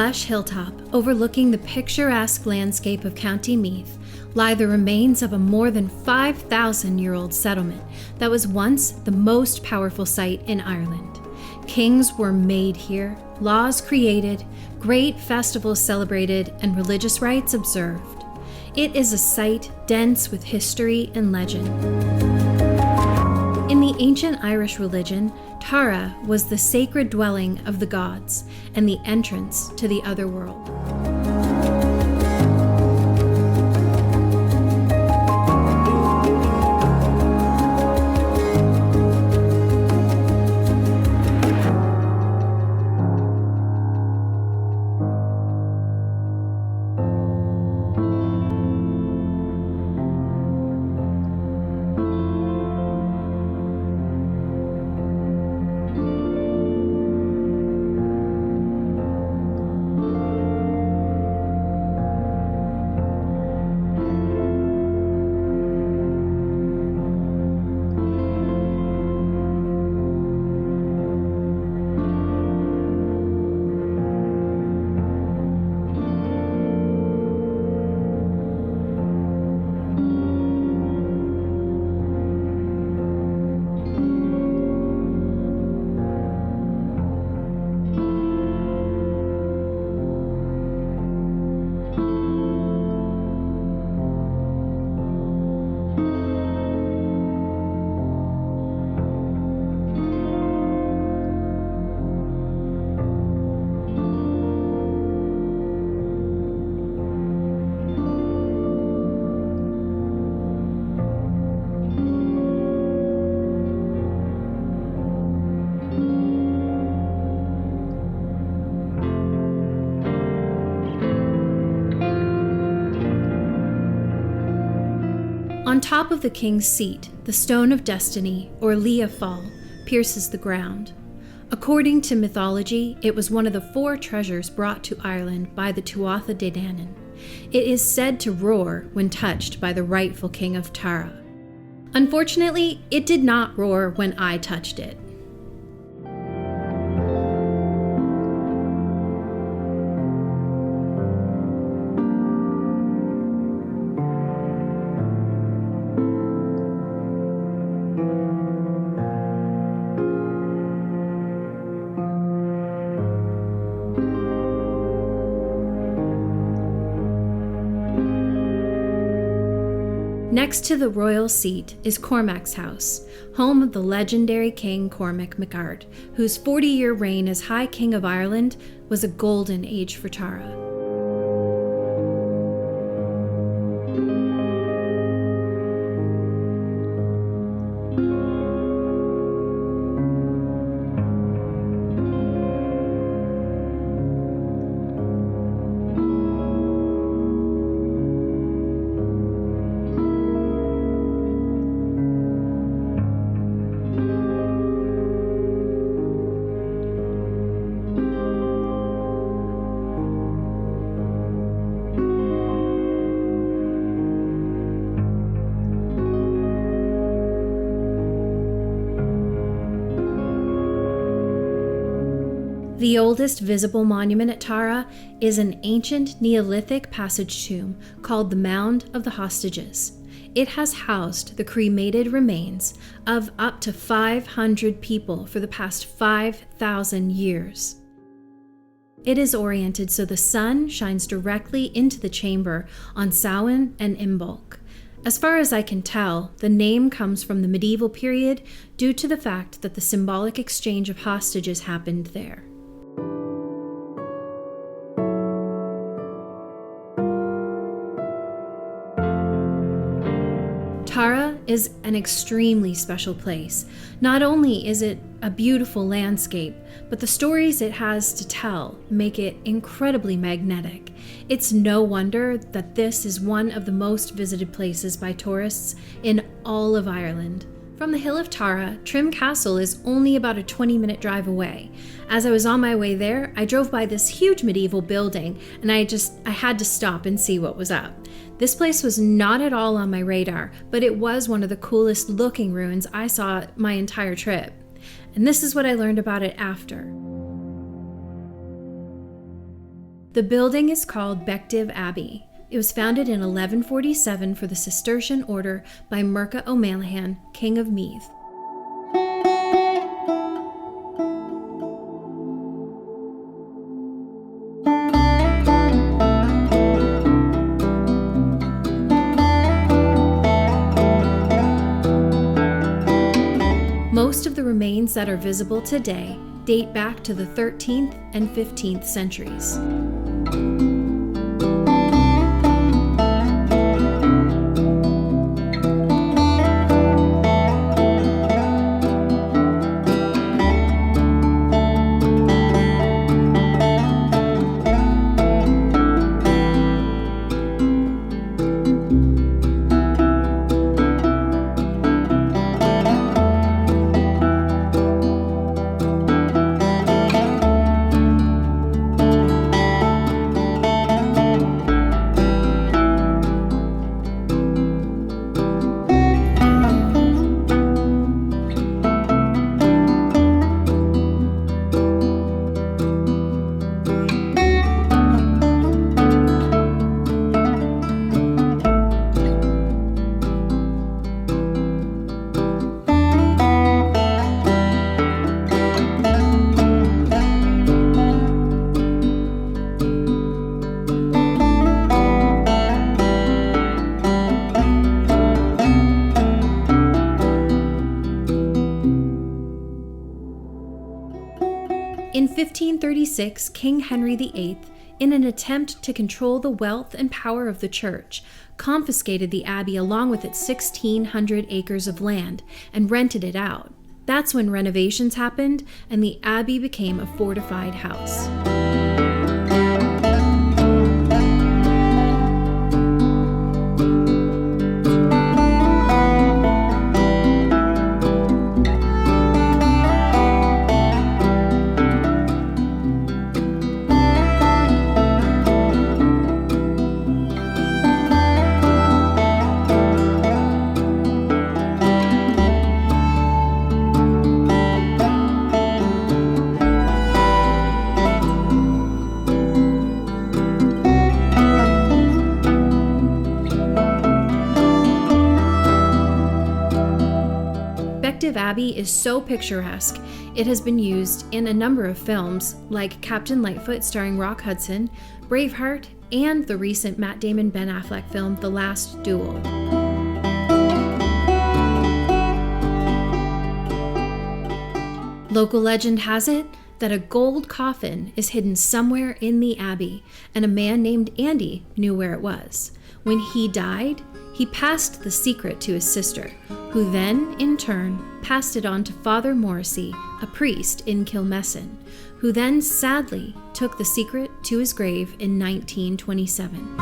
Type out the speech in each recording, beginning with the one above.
lush hilltop overlooking the picturesque landscape of County Meath lie the remains of a more than 5,000-year-old settlement that was once the most powerful site in Ireland. Kings were made here, laws created, great festivals celebrated, and religious rites observed. It is a site dense with history and legend. In the ancient Irish religion, Tara was the sacred dwelling of the gods and the entrance to the other world. On top of the king's seat, the Stone of Destiny, or Leah Fall, pierces the ground. According to mythology, it was one of the 4 treasures brought to Ireland by the Tuatha De Danann. It is said to roar when touched by the rightful king of Tara. Unfortunately, it did not roar when I touched it. Next to the royal seat is Cormac's house, home of the legendary King Cormac MacArt, whose 40-year reign as High King of Ireland was a golden age for Tara. The oldest visible monument at Tara is an ancient Neolithic passage tomb called the Mound of the Hostages. It has housed the cremated remains of up to 500 people for the past 5,000 years. It is oriented so the sun shines directly into the chamber on Samhain and Imbolc. As far as I can tell, the name comes from the medieval period due to the fact that the symbolic exchange of hostages happened there. Tara is an extremely special place. Not only is it a beautiful landscape, but the stories it has to tell make it incredibly magnetic. It's no wonder that this is one of the most visited places by tourists in all of Ireland. From the Hill of Tara, Trim Castle is only about a 20-minute drive away. As I was on my way there, I drove by this huge medieval building, and I had to stop and see what was up. This place was not at all on my radar, but it was one of the coolest looking ruins I saw my entire trip. And this is what I learned about it after. The building is called Bective Abbey. It was founded in 1147 for the Cistercian order by Merca O'Mallaghan, King of Meath. Most of the remains that are visible today date back to the 13th and 15th centuries. In 1536, King Henry VIII, in an attempt to control the wealth and power of the church, confiscated the abbey along with its 1,600 acres of land and rented it out. That's when renovations happened and the abbey became a fortified house. Bective Abbey is so picturesque, it has been used in a number of films like Captain Lightfoot starring Rock Hudson, Braveheart, and the recent Matt Damon-Ben Affleck film The Last Duel. Local legend has it that a gold coffin is hidden somewhere in the abbey, and a man named Andy knew where it was. When he died, he passed the secret to his sister, who then, in turn, passed it on to Father Morrissey, a priest in Kilmessan, who then sadly took the secret to his grave in 1927.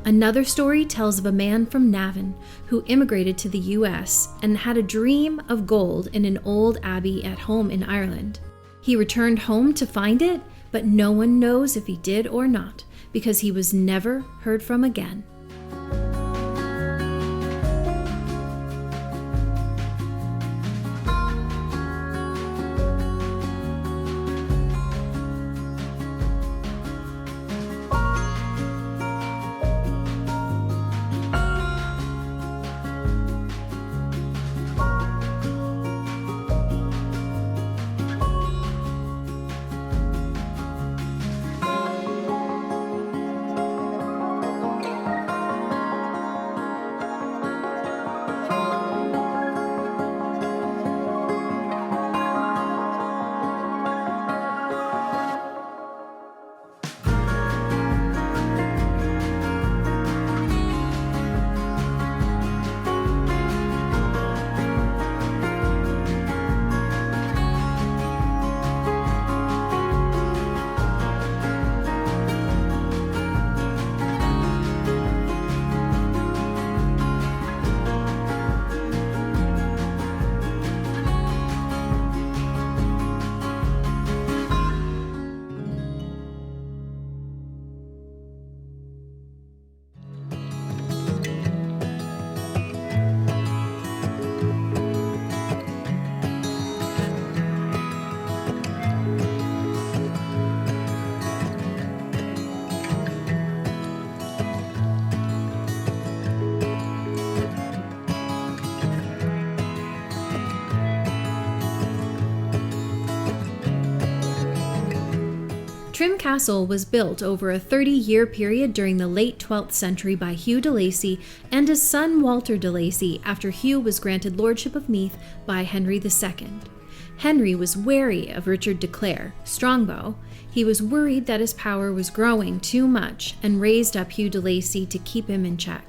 Another story tells of a man from Navan who immigrated to the US and had a dream of gold in an old abbey at home in Ireland. He returned home to find it, but no one knows if he did or not, because he was never heard from again. Trim Castle was built over a 30-year period during the late 12th century by Hugh de Lacy and his son Walter de Lacy after Hugh was granted lordship of Meath by Henry II. Henry was wary of Richard de Clare, Strongbow. He was worried that his power was growing too much and raised up Hugh de Lacy to keep him in check.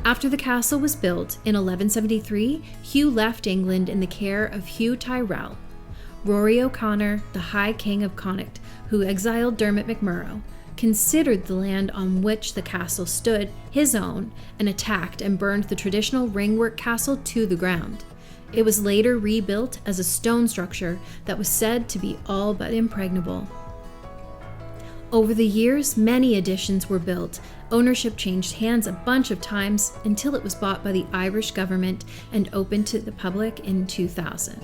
After the castle was built in 1173, Hugh left England in the care of Hugh Tyrrell. Rory O'Connor, the High King of Connacht, who exiled Dermot McMurrough, considered the land on which the castle stood his own and attacked and burned the traditional ringwork castle to the ground. It was later rebuilt as a stone structure that was said to be all but impregnable. Over the years, many additions were built. Ownership changed hands a bunch of times until it was bought by the Irish government and opened to the public in 2000.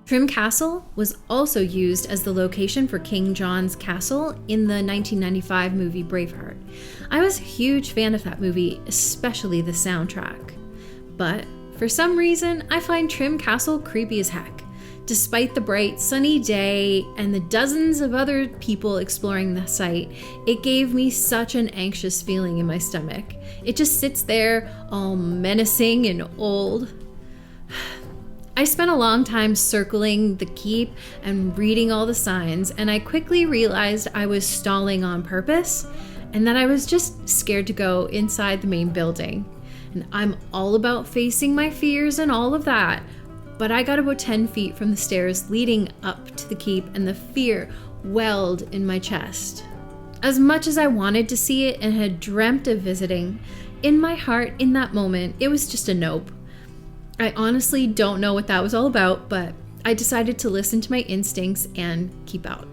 Trim Castle was also used as the location for King John's Castle in the 1995 movie Braveheart. I was a huge fan of that movie, especially the soundtrack. But for some reason, I find Trim Castle creepy as heck. Despite the bright, sunny day and the dozens of other people exploring the site, it gave me such an anxious feeling in my stomach. It just sits there, all menacing and old. I spent a long time circling the keep and reading all the signs, and I quickly realized I was stalling on purpose and that I was just scared to go inside the main building. And I'm all about facing my fears and all of that, but I got about 10 feet from the stairs leading up to the keep and the fear welled in my chest. As much as I wanted to see it and had dreamt of visiting, in my heart in that moment, it was just a nope. I honestly don't know what that was all about, but I decided to listen to my instincts and keep out.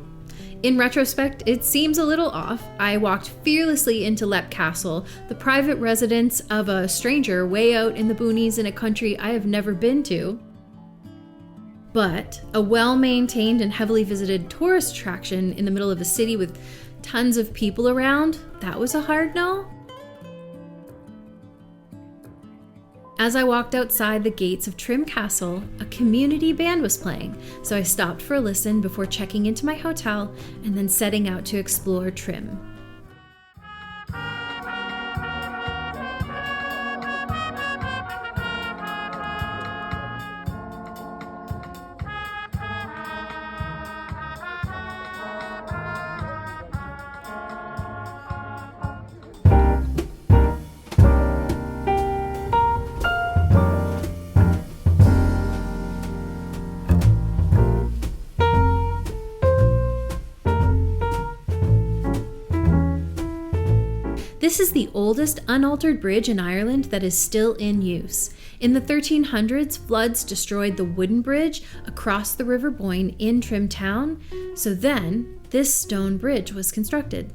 In retrospect, it seems a little off. I walked fearlessly into Leap Castle, the private residence of a stranger way out in the boonies in a country I have never been to. But a well-maintained and heavily visited tourist attraction in the middle of a city with tons of people around, that was a hard no. As I walked outside the gates of Trim Castle, a community band was playing, so I stopped for a listen before checking into my hotel and then setting out to explore Trim. This is the oldest unaltered bridge in Ireland that is still in use. In the 1300s, floods destroyed the wooden bridge across the River Boyne in Trim Town, so then this stone bridge was constructed.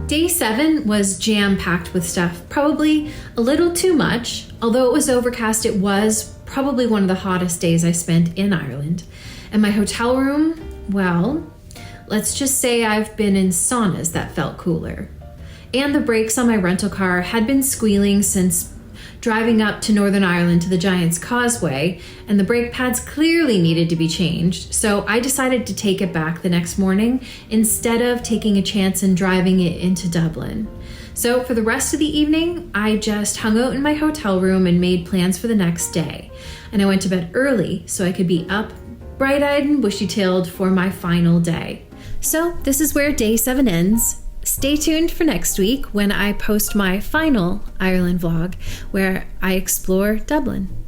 Day 7 was jam-packed with stuff, probably a little too much. Although it was overcast, it was probably one of the hottest days I spent in Ireland. And my hotel room, well, let's just say I've been in saunas that felt cooler. And the brakes on my rental car had been squealing since driving up to Northern Ireland to the Giant's Causeway, and the brake pads clearly needed to be changed, so I decided to take it back the next morning instead of taking a chance and driving it into Dublin. So for the rest of the evening, I just hung out in my hotel room and made plans for the next day. And I went to bed early so I could be up, bright-eyed and bushy-tailed for my final day. So this is where day 7 ends. Stay tuned for next week when I post my final Ireland vlog where I explore Dublin.